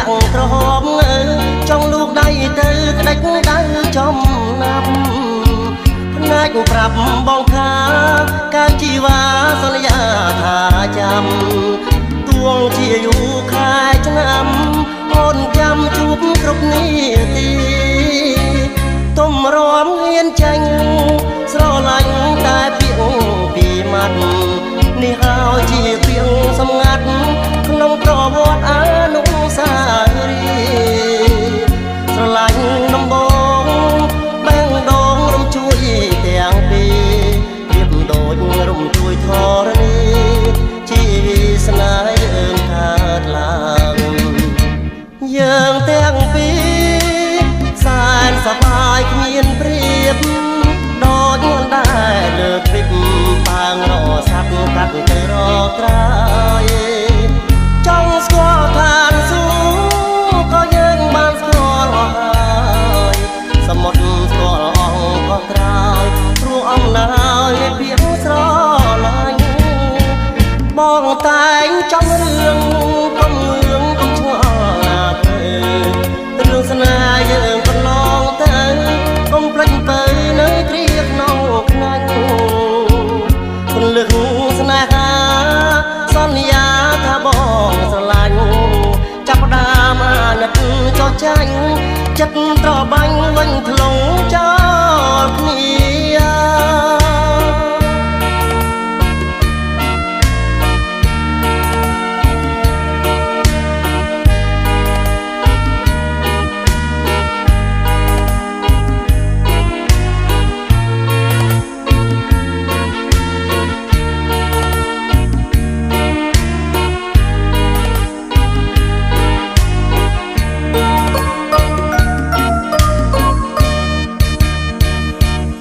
ក់ក្រហមចង់លូកដៃទៅក្តាច់ដៅចំណាប់ភ្នែកប្រាប់បងថាកាលជីវ៉ាសន្យាថាចាំទួងជាយូរខែឆ្នាំអូនចាំជួបគ្រប់នាទីទុំរំហ៊ានចាញ់ស្រឡាញ់តែពាក្យពីមាត់នេះហើយជាពាក្យសម្ងាត់ក្នុងប្រវត្តិអនុស្សាវរីយ៍ស្រឡាញ់ដំបងបែងដងរំជួយទាំងពីរប្រៀបដូចរំជួយធរណីជីស្នេហ៍យើងកើតឡើងយើងទាំងពីរសែនសប្បាយគ្មានប្រៀបដូចមិនដែលលើកពីបាងរសាប់កាត់ទៅរក្រោយចង់ស្គាល់ឋានសួគ៌ក៏យើងបានស្គាល់ហើយសមុទ្រស្គាល់អង្គក៏ក្រោយព្រោះអំណោយភាពស្រឡាញ់បងតែងចំរឿងកុំងឿងកុំឆ្ងល់ណាទេរឿងស្នេហ៍យើងកន្លងទៅកុំភ្លេចទៅនៅគ្រាក្នុងខ្នាញ់ពន្លឹកស្នេហាសន្យាថាបងស្រឡាញ់ចាប់ផ្ដើមអាណិតចោះចាញ់ចិត្តត្របាញ់វិញធ្លុងចោលគ្នា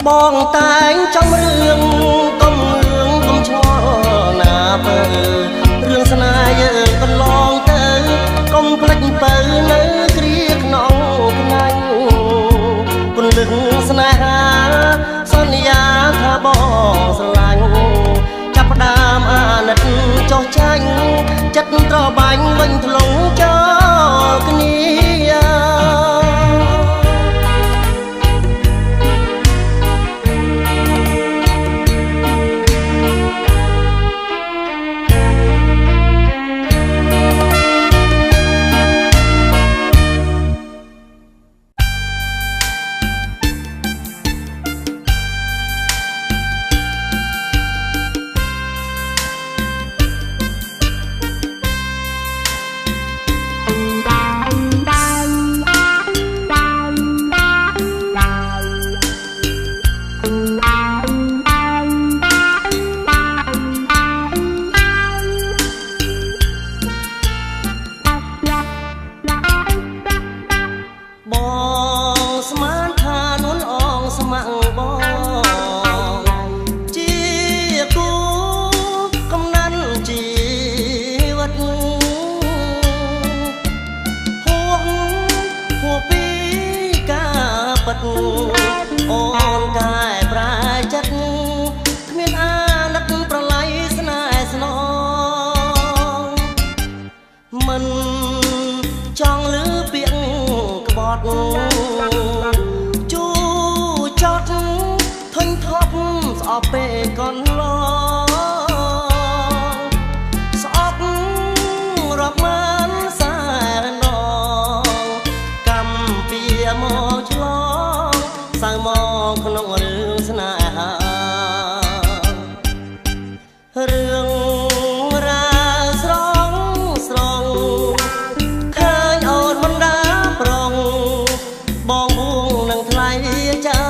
បងតែងចំរឿងកុំងឿងកុំឆ្ងល់ណាបើរឿងស្នេហ៍យើងកន្លងទៅកុំភ្លេចទៅនៅគ្រាក្នុងខ្នាញ់ពន្លឹកស្នេហាសន្យាថាបងស្រឡាញ់ចាប់ផ្ដើមអាណិតចោះចាញ់ចិត្តត្របាញ់វិញធ្លុងចោលគ្នាអូនកែប្រែចិត្តគ្មានអាណិតប្រឡ័យស្នេហ៍ស្នងមិនចង់លឺពាក្យក្បត់ជូចត់ធុញថប់ស្អប់ពេលកន្លងស្អប់រាប់ម៉ានសែនដងកម្មពីមកឆ្លងសៅមកក្នុងរឿងស្នេហារឿងរ៉ាវស្រងស្រងឃើញអូនមិនដាប្រងបងបួងនឹងថ្លៃចា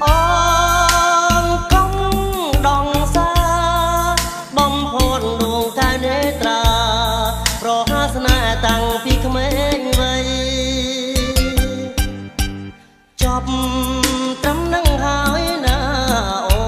អូនកុំដងសាបំផុតដួងកែវនេត្រាប្រហាស្នេហ៍តាំងពីក្មេងវ័យចប់ត្រឹមនឹងហើយណាអូ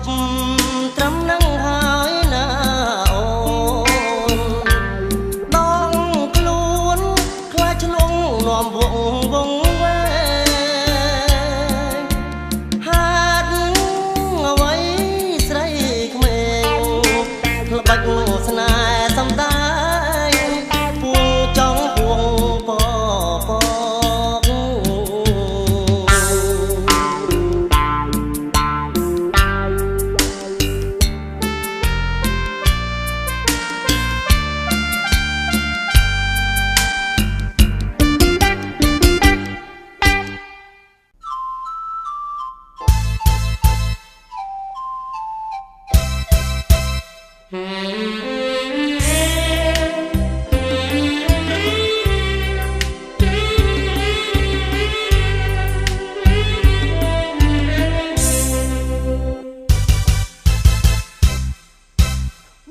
ប់ត្រឹមនឹងហើយណាអូនដងខ្លួនខ្លាចឆ្លងនាំវងវែងហាត់អ្វីស្រីក្មេងក្បាច់ស្នេហ៍សំដែងពួងចង់ពួងព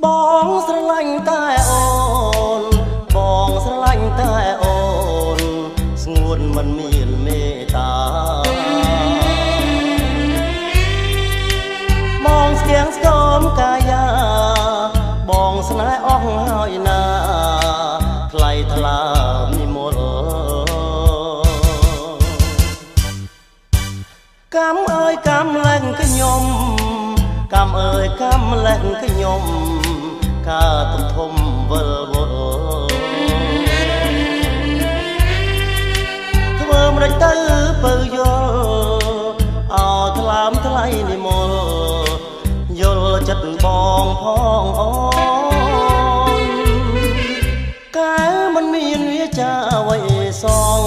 បងស្រឡាញ់តែអូនបងស្រឡាញ់តែអូនស្ងួនមិនមានមេត្តាបងស្គាំងស្គមកាយាបងស្នេហ៍អស់ហើយណាថ្លៃថ្លានិមលកម្មអើយកម្មលែងខ្ញុំកម្មអើយកម្មលែងខ្ញុំការទុកធំវិលវល់ធ្វើមិនទៅពើយល់អោថ្លើមថ្លៃនិមលយល់ចិត្តបងផងអូនកាលមិនមានវាចាអ្វីសង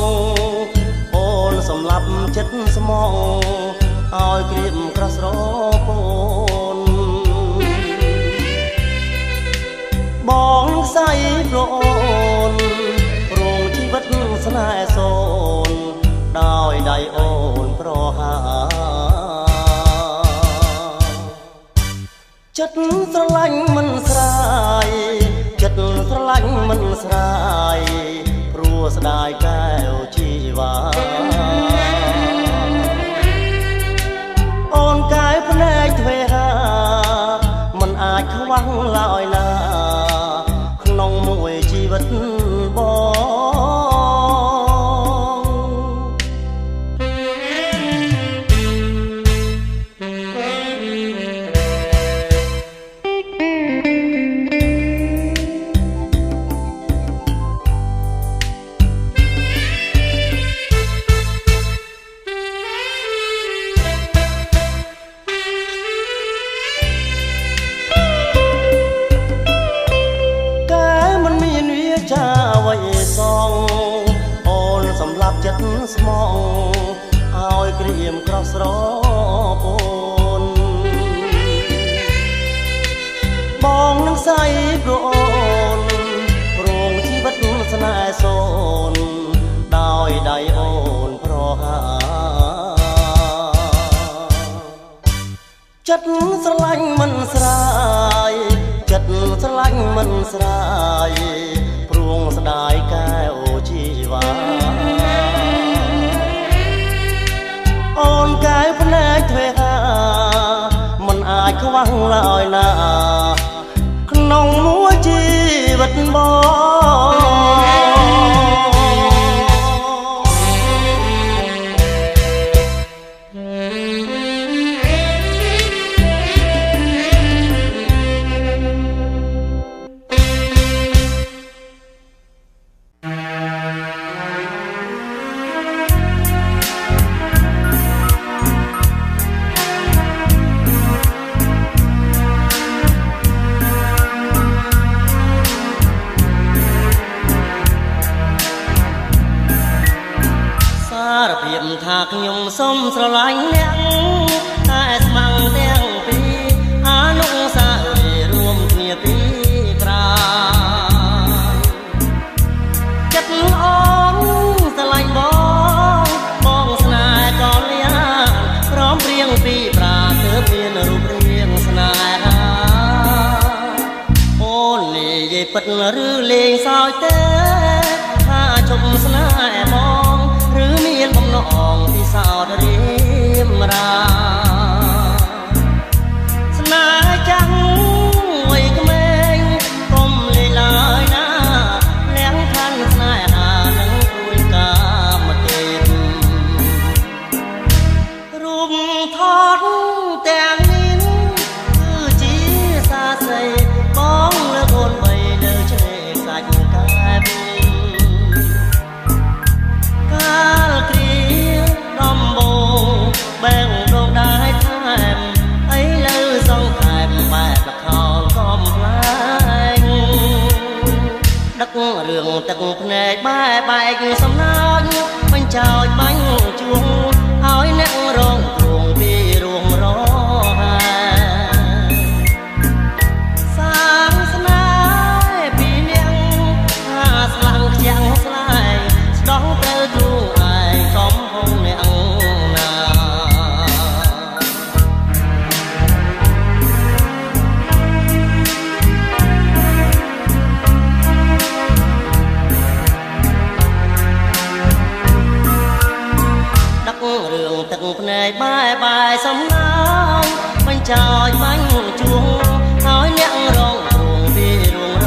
អូនសម្លាប់ចិត្តស្មងឲ្យក្រៀមក្រស្រពូនបងស្អីប្រអូនរងជីវិតស្នេហ៍សូនដោយដៃអូនប្រហាចិត្តស្រឡាញ់មិនស្រាយចិត្តស្រឡាញ់មិនស្រាយព្រោះស្ដាយកែវជីវ៉ាអូនកែវភ្នែកទ្វេហាមិនអាចខ្វះឡើយណាក្នុងមួយជីវិតចាអ្វីសងអូនសម្លាប់ចិត្តស្មងឲ្យក្រៀមក្រស្រពូនបងនឹងស្អីប្រអូនរងជីវិតស្នេហ៍សូនដោយដៃអូនប្រហាចិត្តស្រឡាញ់មិនស្រាយចិត្តស្រឡាញ់មិនស្រាយស្ដាយកែវជីវ៉ាអូនកែវភ្នែកទ្វេហាមិនអាចខ្វះឡើយណាក្នុងមួយជីវិតបងសារភាពថាខ្ញុំសូមស្រឡាញ់អ្នកតែស្មាំងទាំងពីរអនុស្សាវរីយ៍រួមគ្នាពីក្រោយចិត្តអូនស្រឡាញ់បងស្នេហ៍ក៏លៀងព្រមព្រៀងពីប្រាទើបមានរូបរាងស្នេហាអូននិយាយពិតឬលេងសើចទេថាជុំស្នេហ៍បងឬមានបំណងពិសោធន៍រៀមរា រឿងទឹកភ្នែកបែកសំណាញ់បញ្ចោចបាញ់ជួងឲ្យអ្នករងគ្រោងពីរួងរហាសាងស្នេហ៍ពីនាងថាស្លាំងខ្ចាំងស្លាយស្ដងទៅទ្រូងឯងកំហុងអ្នកណារឿងទឹកភ្នែកបែសំណាញ់បញ្ចោចបាញ់ជួងឲ្យអ្នករងគ្រោងពីរួងរ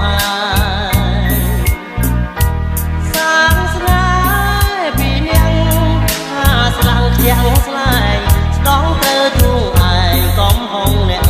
ហាសាងស្នេហ៍ពីនាងថាស្លាំងខ្ចាំងស្លាយស្ដងទៅទ្រូងឯងកំហុងអ្នក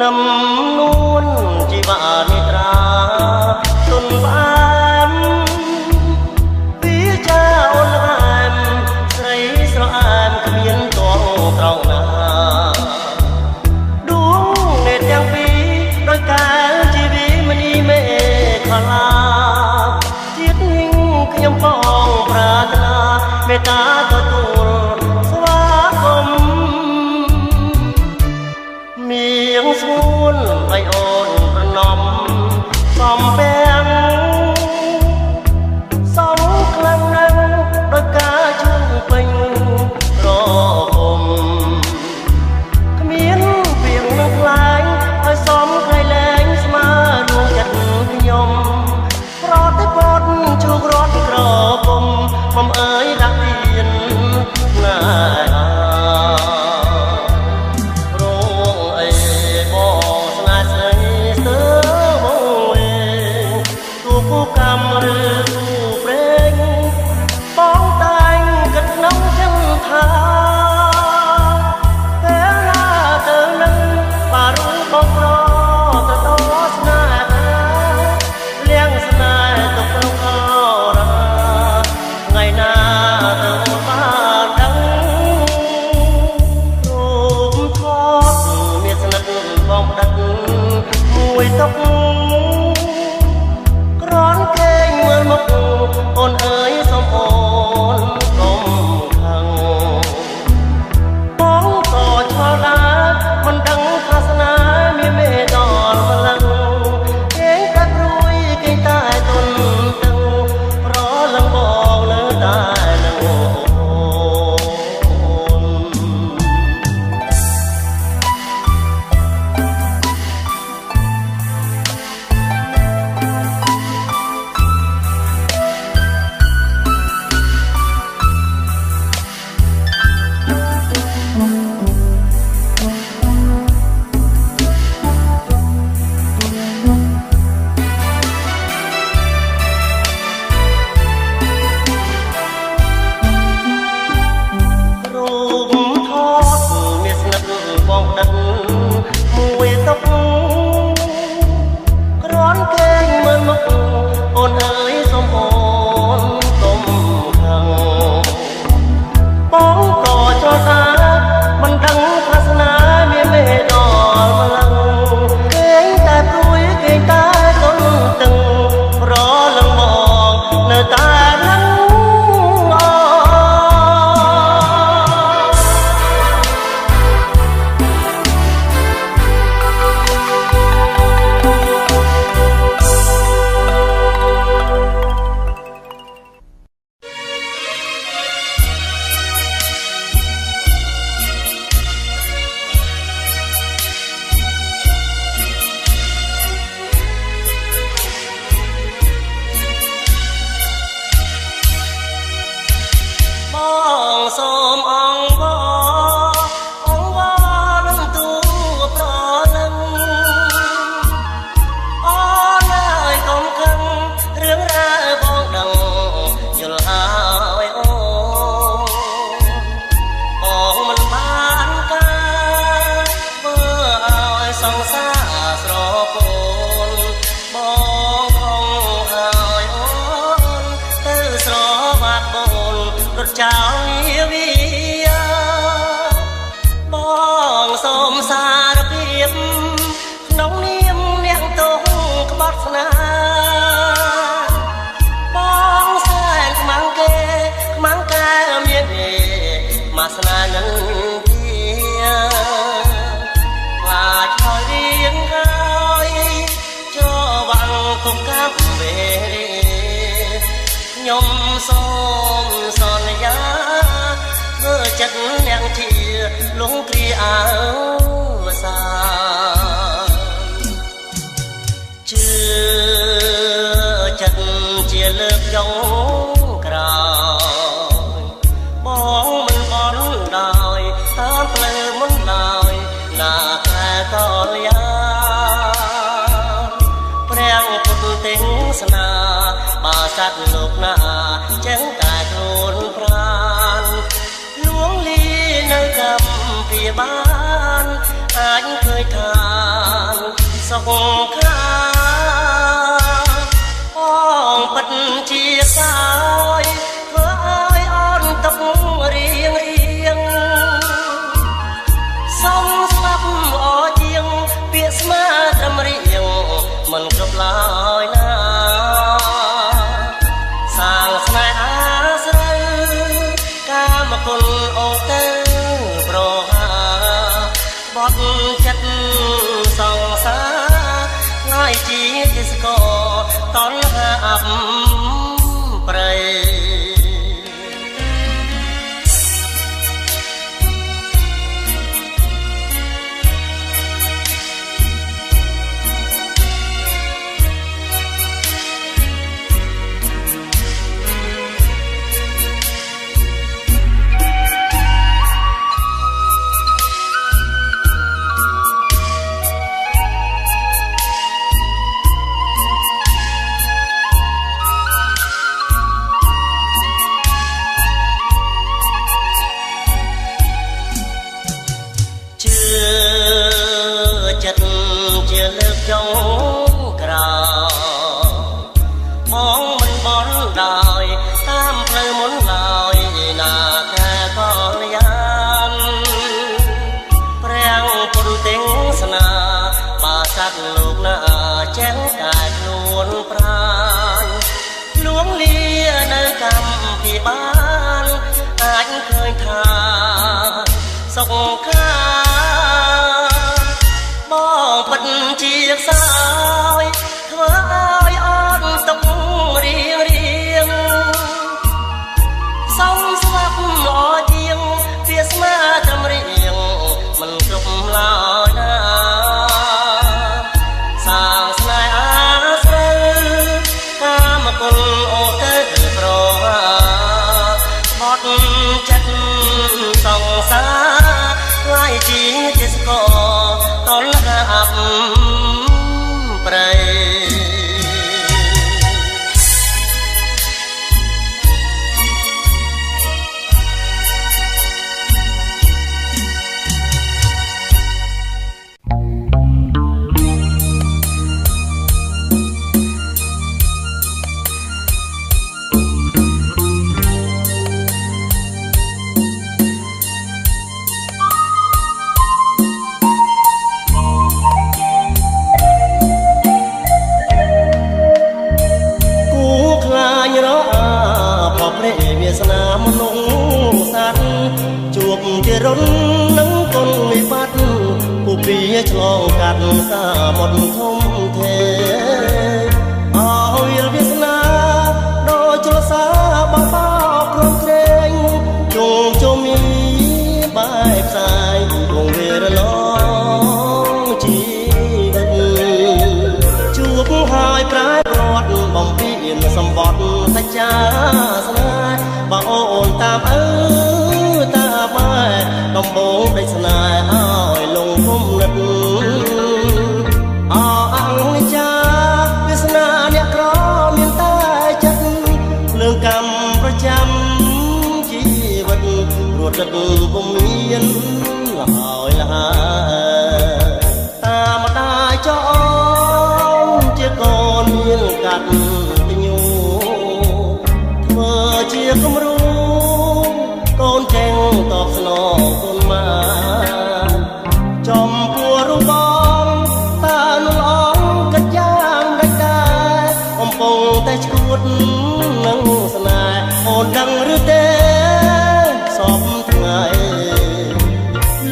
នំនួនជីវៈនិត្រាទុនផ្អែមពីចាអូនអែមស្រីស្រអែមគ្មានតងត្រង់ណាដួងនេតទាំងពីរដោយកាលជីវិមនីមេខលាជាតិញញខ្ញុំបងប្រាថ្នាមេត្តាទទួលស្វាគមន៍មានស្ងួនឲ្យអូនប្រណំសំពាំងសំខ្លាំងណាស់ដោយការជុំពេញរគុំគ្មានពីងនឹងខ្លាញ់ឲ្យសំក្រៃលែងស្មើរួមចិត្តខ្ញុំប្រតិបត្តិជោគរត់ក្រគុំបំអើយដាក់ទៀនណាឬព្រេងបងតែងគិតក្នុងចិត្តថាពេលណាទៅនឹងបារុងបងប្រទៅដល់ស្នេហាលៀងស្នេហ៍ទុកក្នុងអរ៉ាថ្ងៃណាទៅបានដឹងរូបថតមានស្និទ្ធបងផ្ដិតមួយទុកអូនអើយសូមអូនកុំខឹងបងក៏ឆ្លល់ដែរមិនដឹងថាស្នេហ៍មានមេដល់ម្លឹងគេកាត់រួយគេតែទុនទឹងប្រលឹងបងនៅតែនឹងអូន ត់ចោលវាបងសូមសារភាពក្នុងនាមអ្នកទោសក្បត់ស្នាបងសែនខ្មាំងគេខ្មាំងកែមានមកស្នានឹងជាខ្លាចហើយរៀងហើយចូលវាំងគុំកាប់វេខ្ញុំសូមសន្យាធ្វើចិត្តអ្នកជាលងគ្រាអើសាជឿចិត្តជាលើកចុងក្រោយបងមិនបន់ដោយតាមផ្លូវមុនឡើយណាតែតលយ៉ាព្រះពុទ្ធទេសនាបាសាត់លោកណាចឹងតែខ្លួនប្រានលួងលីនៅកម្ពីបានអាចឃើញថាសុខខាបងពិតជាសាយធ្វើឲ្យអូនទុករៀងសុំស្លាប់អជាងពាក្យស្មាត្រឹមរៀងមិនគ្រប់ឡើយណាសាងស្នេហាស្រូវកាមគុណអូទៅប្រហាបត់ចិត្តសង្សារហើយជាទេសកតនហាអប់ប្រៃជាលើកចុងក្រោយបងមិនបន់ដោយតាមផ្លូវមុនឡើយណាតែកលយានព្រះពុទ្ធទេសនាបាសាត់លោកណាចេះតែខ្លួនប្រាញលួងលានៅកម្ពីបានអាចឃើញថាសុខខាបងពិតជាសាយធ្វើឲ្យអូនទុករៀងសុំស្វាប់ល្អជាងវាស្មាត្រឹមរៀងមិនគ្រប់ឡើយណាសាងស្នេហាស្រូវកាមគុណអូទៅប្រហាបត់ចិត្តសង្សារហើយជាទេសកតលហាប់ប្រៃស្នាមមនុស្សសត្វជួបជារុននឹងគុណវិបត្តិពុពីឆ្លងកាត់សាមុទ្រធំធេអោយវាសនាដូចជ្រសាបបោក្រំក្រែងជុំជុំមីបែបផ្សាយគង់វារឡងជីវិតជួបហើយប្រែរត់បំពេញសម្បត្តិសច្ចាស្នេហ៍បងអូនតាមតាមម៉ែដំបងដូចស្នេហ៍ឲ្យលងគុំនិតអអង្គចាវាសនាអ្នកក្រមានតែចិត្តលើកម្មប្រចាំជីវិតរត់ដឹកពុំមានហើយលះតាមម្ដាយចោលជាកូនមានកាត់ញូធ្វើជាគំរូ ទេសពថ្ងៃ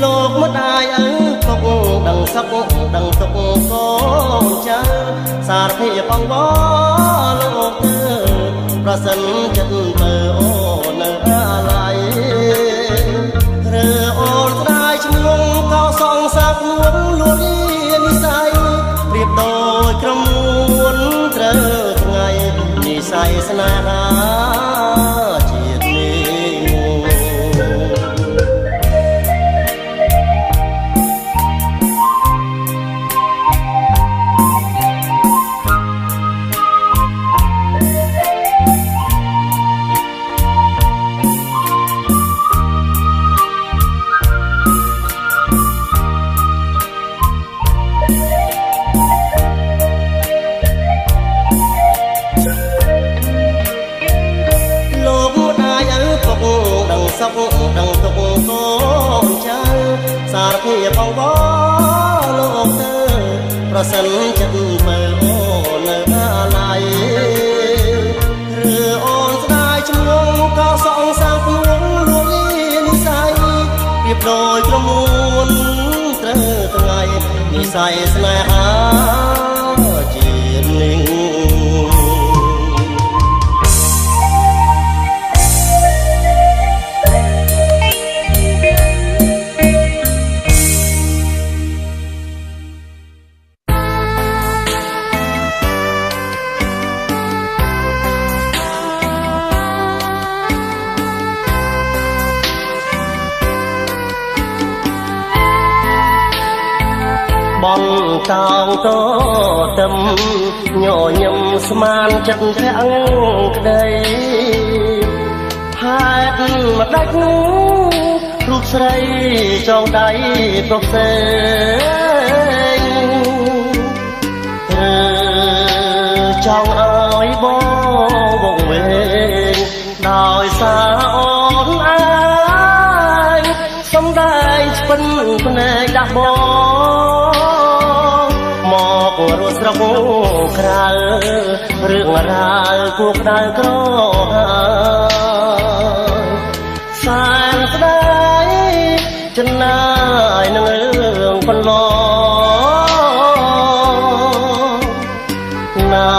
លោកមិនអាយអើទុកដឹងសឹកដឹងទុកកូនចៅសារភាពបងវលោកអើប្រសិនចិត្តមើអូននៅអាឡ័យឬអូនស្ដាយឈ្មោះក៏សងសាក់នួនលួននិស័យប្រៀបដូចក្រមួនត្រូវថ្ងៃនិស័យស្នេហាជាតិសពដឹងទុកកូនចៅសារភាពបងវលោកទៅប្រសិនចិត្តមើអូននៅអាឡ័យឬអូនស្ដាយឈ្មោះក៏សងសាក់នួនលួននិស័យប្រៀបដូចក្រមួនត្រូវថ្ងៃនិស័យស្នេហាជាតិនឹងបងកោងតទឹមញញឹមស្មានចិត្តភាំងក្ដីហេតុម្ដេចរូបស្រីចងដៃប្រសេឬចង់ឲ្យបងវងវែងដោយសារអូនអើយសំដែងស្ពិនភ្នែកដាស់បងមករស់ស្រុកក្រៅរឿងរ៉ាវគួរក្តៅក្រហើយសែនស្ដាយចំណាយនឹងរឿងបន្លណា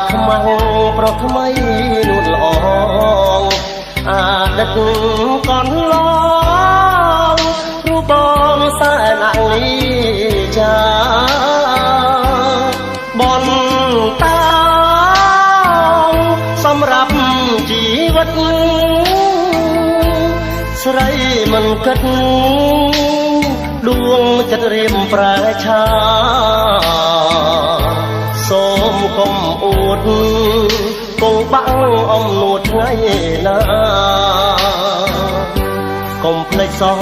ខ្មាំងប្រុសថ្មីនួនល្អអតីតកន្លងរូបបងសែនអលីចាបនតាសម្រាប់ជីវិតស្រីមិនគិតដួងចិត្តរៀមប្រែឆាសូមកុំអួតគង់បាំងអំនួតថ្ងៃណាកុំភ្លេចសង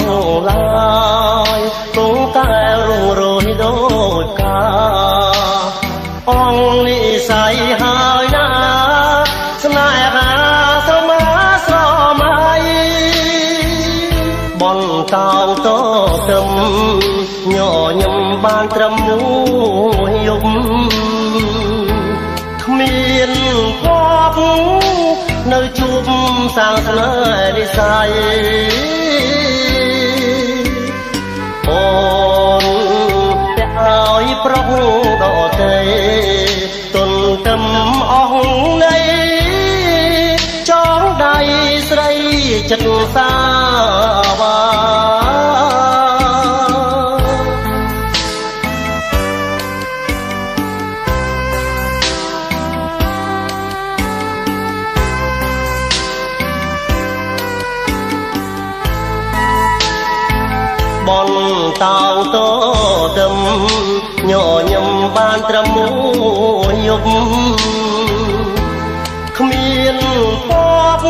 ឡើយគង់តែរងរយដូចកាអងនិស័យហើយណាស្នេហាស្រមើស្រមៃបនកោងតទឹមញញឹមបានត្រឹមមួយយប់គ្មានភពនៅជួបសាងស្នេហ៍និស័យអូនតែឲ្យប្រុសដទៃទុនទឹមអស់នៃចងដៃស្រីចិត្តសាវាបនតោតទឹមញញឹមបានត្រឹមមួយយប់គ្មានភព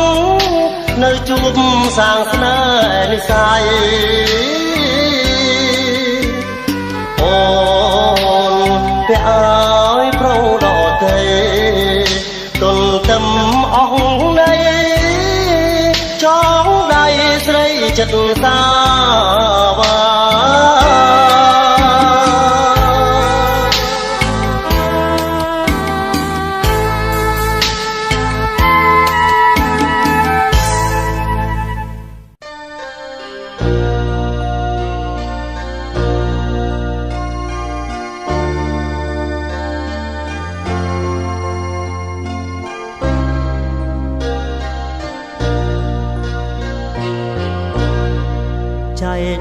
នៅជួបសាងស្នេហ៍និស័យអូនពាក់ឲ្យប្រដទៃទុនទឹមអស់នៃចងដៃស្រីចិត្តសាវា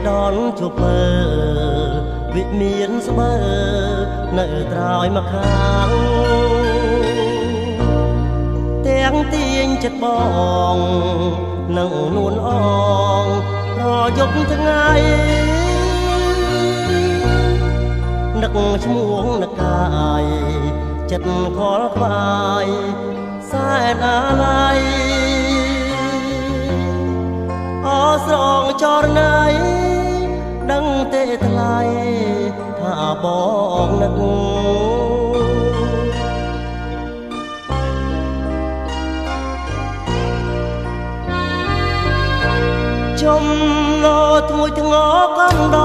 ដនជួបមើវិមានស្មើនៅត្រោយមកខាងទាំងទាញចិត្តបងនឹងនួនអងរយប់ថ្ងៃនឹកឈ្មោះនឹកកាយចិត្តខលខ្វាយសែនអាឡ័យអស្រងចរណៃដឹងទេថ្លៃថាបងនឹកចំណោធ្មួយធ្ងរកំដ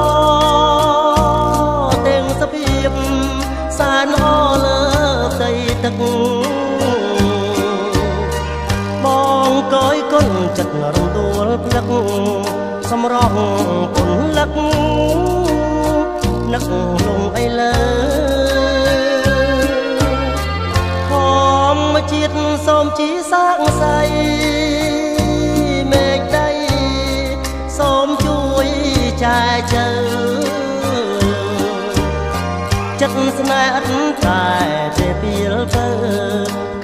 ទាំងសភាពសានអលើផ្ទៃទឹកបងកយគុណចិត្តរំដួលភ្លឹកសម្រស់ពុនលឹកនឹកលងអីលើខំជាតិសូមជីសាងសៃមេឃដីសូមជួយចែកជើចិត្តស្នេហ៍ឥតតែទេពីលទៅ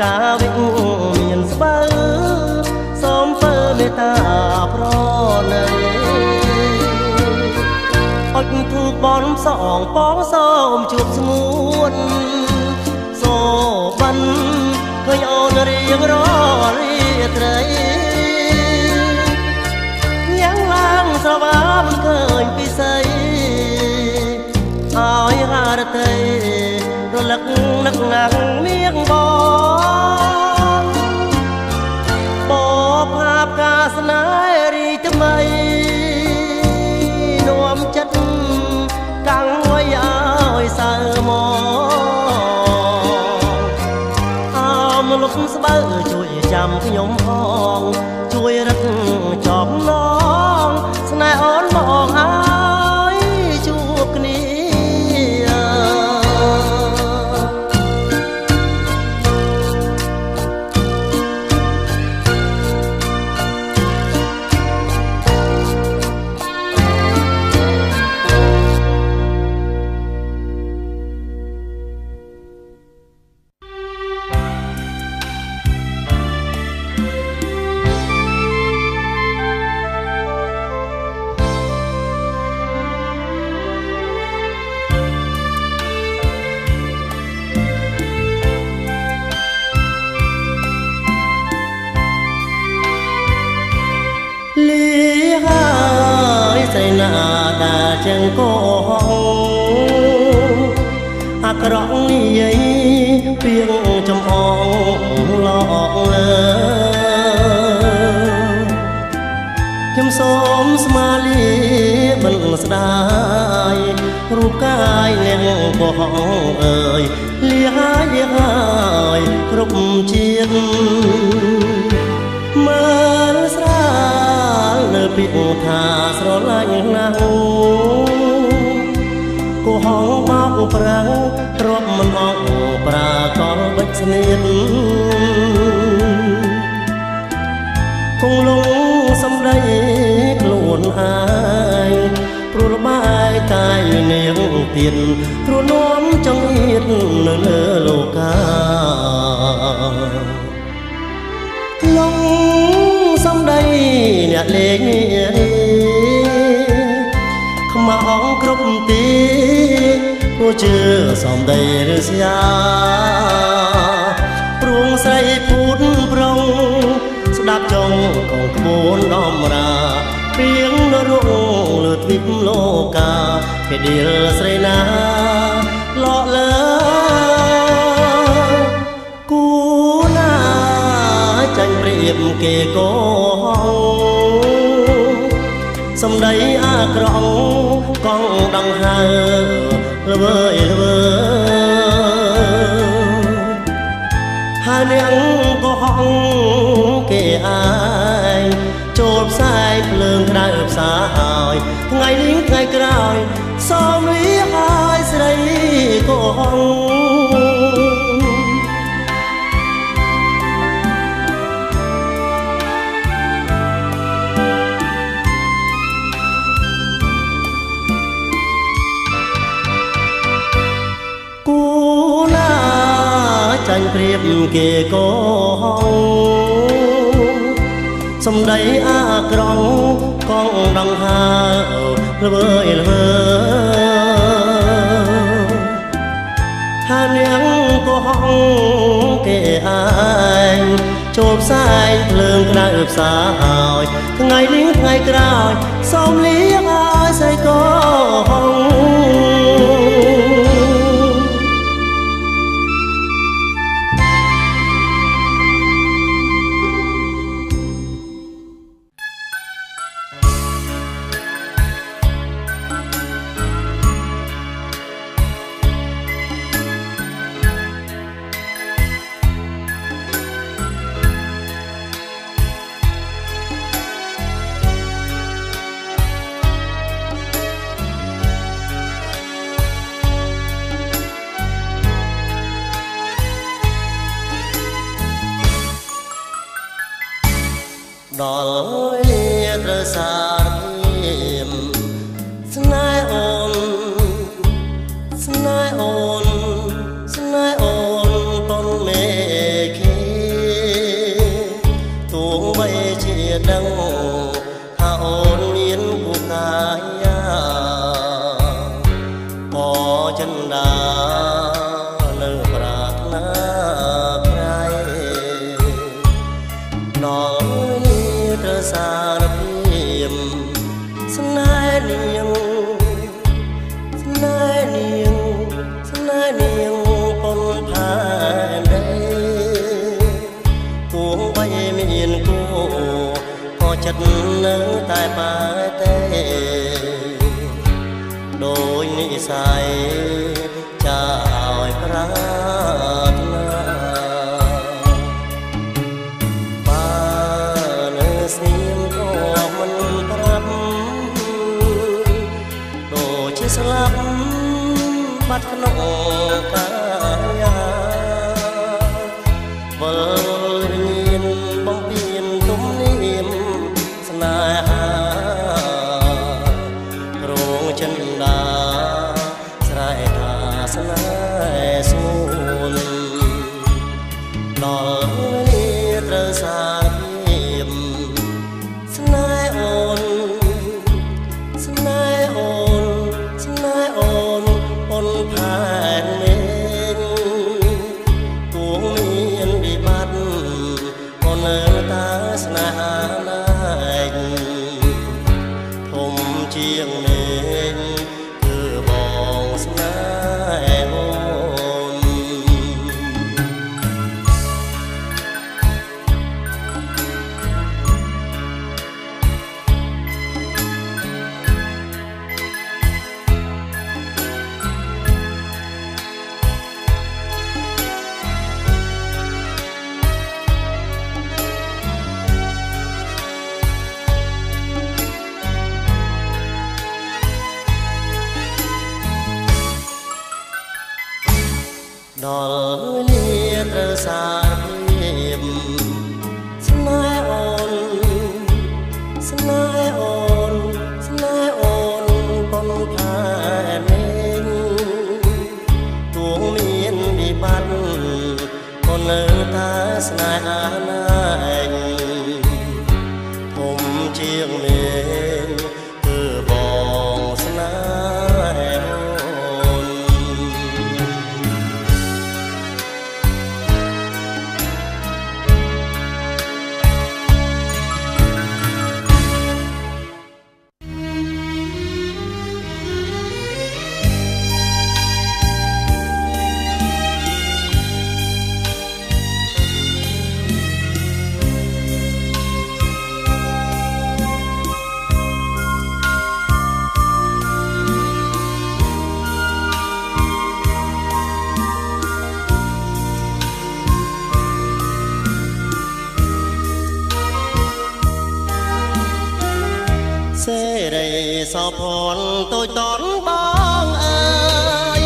កាវិមានស្បើសូមពើមេត្តាប្រណីអុចធូបបនសងបងសូមជួបស្ងួនសូបានឃើញអូនរៀងរាល់រាត្រីយ៉ាងឡើងស្រវាមិនឃើញពិសីឲ្យហារតីរលឹកនឹកណាស់មៀងបផាបកាសនារីថ្មីនាំចិត្តកាំងໄວឲ្យសើមកអមលុកស្បើជួយចាំខ្ញុំផងជួយរឹកចំណងស្នេហ៍អូនមកឲ្យជួបគ្នាចឹងក៏អាក្រក់នេះពីងចំអងឡកលើខ្ញុំសូមស្មាលាបិណ្ឌស្ដាយរូបកាយអ្នកបងអើយលាហើយគ្រប់ជាតិមើលស្រាលនៅពីថាស្រឡាញ់ណាស់គូហងបោកប្រាំងរាប់មិនអស់ប្រាកលបិទស្នៀតគង់លងសំដីខ្លួនឯងព្រោះបាយកាយនាងទៀតព្រោះនាំចង្អៀតនៅលើលោកាលងសំដីអ្នកលេងខ្មោងគ្រប់ទីព្រោះជឿសំដីឬស្យាព្រួងស្រីពូតប្រុងស្ដាប់ចុងកងក្បួនដំរាពីងនរងលើទ្វីបលោកាពេលដៀលស្រីណាលក់លើគូណាចាញ់ព្រៀបគេកោសំដីអាក្រក់កងដង្ហើល្វើយល្វើហើយនាងក៏ហងគេអាយចូលផ្សាយភ្លើងក្តៅផ្សាយថ្ងៃនេះថ្ងៃក្រោយសូមលាឲ្យស្រីក៏ហង គេក៏ហងសំដីអាក្រង់កងដង្ហើល្វើយល្វើថានាងក៏ហងគេអាយចូលផ្សាយភ្លើងក្តៅផ្សាយថ្ងៃលៀងថ្ងៃក្រោយសូមលៀងឲ្យស្រីក៏ហងដល់ត្រូវសារព្រាមស្នេហ៍អូនស្នេហ៍អូនស្នេហ៍អូនប៉ុនមេឃីទោះបីជាដឹងថាអូនមានគូកាយាក៏ចិនដានៅប្រាថ្នាក្រៃដល់សារព្រាមស្នេហ៍នាងស្នេហ៍នាងស្នេហ៍នាងប៉ុនផែនដីទោះបីមានគូក៏ចិត្តនៅតែបែរទេដោយនិស្ស័យចាឲ្យប្រាថ្នាស្ងៀមក៏មិនប្រាប់ដូចជាស្លាប់បាត់ក្នុងកាយាវិលញៀនបំពេញទំនៀមស្នេហារងចិនដាស្រែថាស្នេហ៍សួនដល់ត្រូវសារស្នេហ៍អូនស្នេហ៍អូនស្នេហ៍អូនប៉ុនផែនមេឃទោះមានវិបត្តិក៏នៅតែស្នេហាណែកធំជាងមេឃគឺបងស្នេហ៍អូនដល់លាត្រូវសារព្រាមស្នេហ៍អូនស្នេហ៍អូនស្នេហ៍អូនប៉ុនផែនមេឃទោះមានវិបត្តិក៏នៅតែស្នេហាណែកធំជាងមេឃគឺបងស្នេហ៍សេរីសោភ័ណ្ឌតូចតនបងអើយ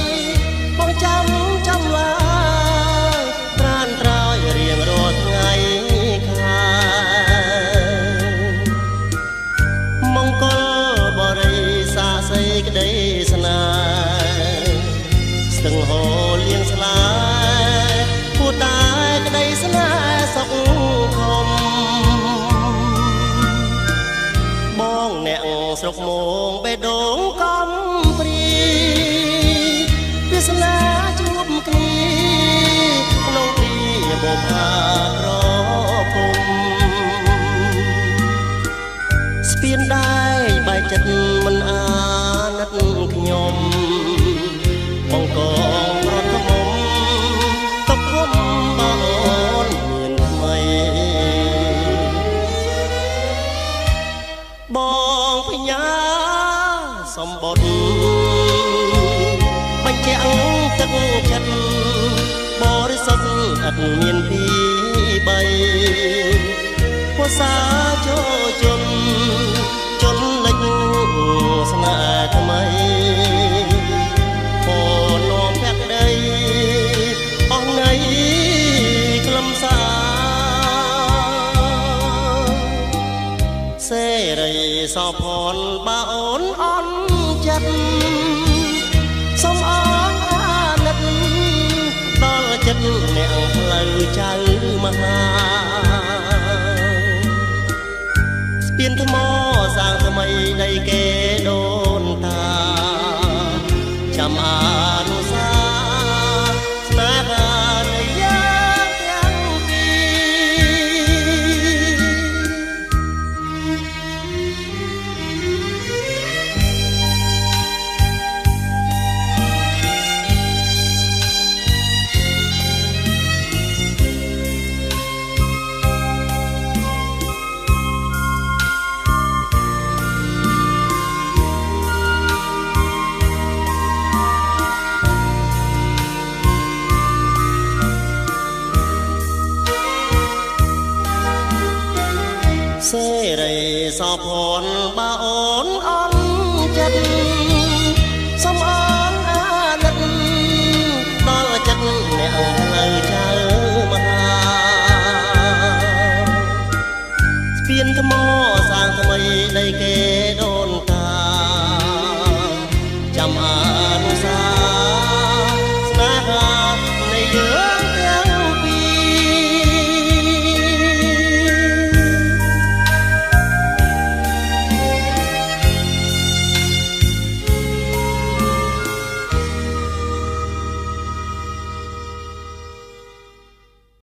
បងចាំឡើយត្រានត្រោយរៀងរាល់ថ្ងៃខែមង្គលបរិសាសេចក្តីស្នេហ៍ស្ទឹងហូរលៀងស្លាយគួរតែក្តី កមងបេះដូងកំព្រីវាសនាជួបគ្នាក្នុងព្រីបបហាក្រពុំស្ពានដែរបែកចិត្តមិនអាណិតខ្ញុំបងកងរត់ថ្មទុកគុំបងមានថ្មីបងបញ្ញាសំបុត្របញ្ជាក់ទឹកចិត្តបរិសុទ្ធឥតមានពីបីភាសាចូលជន់លិចស្នេហ៍ថ្មីពោនាំភក្តីអស់នៃខ្លឹមសារសេរីសោភ័ណ្ឌបើអូនអន់ចិត្តសូមអរអាណិតដល់ចិត្តអ្នកផ្លូវចៅមហាស្ពានថ្មសាងថ្មីនៃគេដូនតាចាំអនុសាស្នេហានៃយើងទាំងពីសេរីសោភ័ណ្ឌបើអូន